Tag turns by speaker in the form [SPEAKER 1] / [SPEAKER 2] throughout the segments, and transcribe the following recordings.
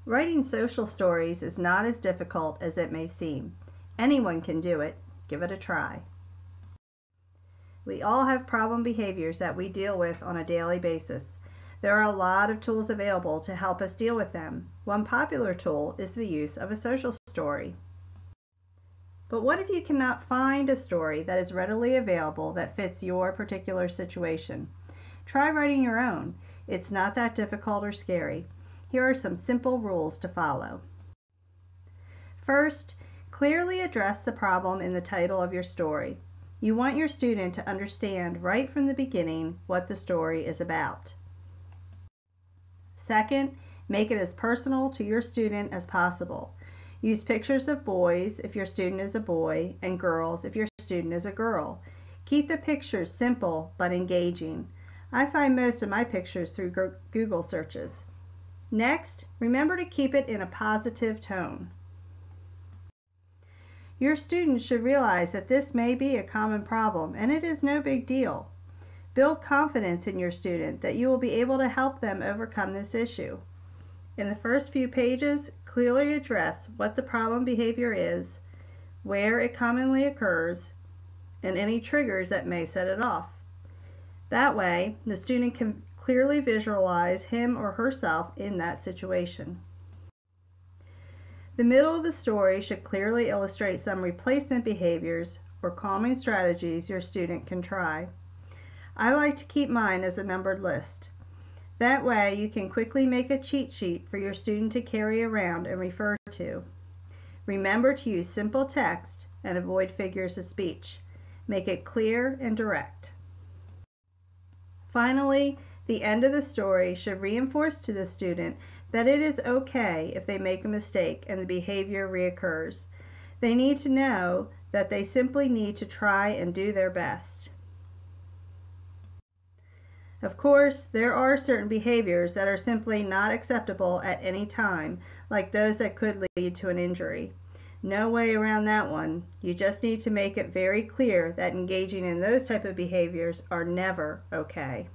[SPEAKER 1] Writing social stories is not as difficult as it may seem. Anyone can do it. Give it a try. We all have problem behaviors that we deal with on a daily basis. There are a lot of tools available to help us deal with them. One popular tool is the use of a social story. But what if you cannot find a story that is readily available that fits your particular situation? Try writing your own. It's not that difficult or scary. Here are some simple rules to follow. First, clearly address the problem in the title of your story. You want your student to understand right from the beginning what the story is about. Second, make it as personal to your student as possible. Use pictures of boys if your student is a boy and girls if your student is a girl. Keep the pictures simple but engaging. I find most of my pictures through Google searches. Next, remember to keep it in a positive tone. Your students should realize that this may be a common problem and it is no big deal. Build confidence in your student that you will be able to help them overcome this issue. In the first few pages, clearly address what the problem behavior is, where it commonly occurs, and any triggers that may set it off. That way, the student can clearly visualize him or herself in that situation. The middle of the story should clearly illustrate some replacement behaviors or calming strategies your student can try. I like to keep mine as a numbered list. That way you can quickly make a cheat sheet for your student to carry around and refer to. Remember to use simple text and avoid figures of speech. Make it clear and direct. Finally, the end of the story should reinforce to the student that it is okay if they make a mistake and the behavior reoccurs. They need to know that they simply need to try and do their best. Of course, there are certain behaviors that are simply not acceptable at any time, like those that could lead to an injury. No way around that one. You just need to make it very clear that engaging in those type of behaviors are never okay.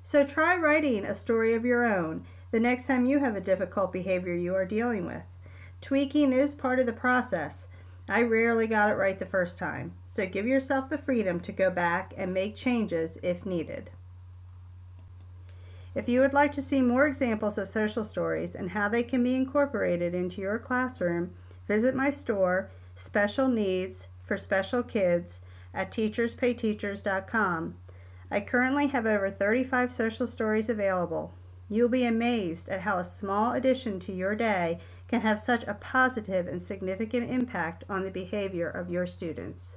[SPEAKER 1] So try writing a story of your own the next time you have a difficult behavior you are dealing with. Tweaking is part of the process. I rarely got it right the first time, so give yourself the freedom to go back and make changes if needed. If you would like to see more examples of social stories and how they can be incorporated into your classroom, visit my store, Special Needs for Special Kids, at teacherspayteachers.com. I currently have over 35 social stories available. You'll be amazed at how a small addition to your day can have such a positive and significant impact on the behavior of your students.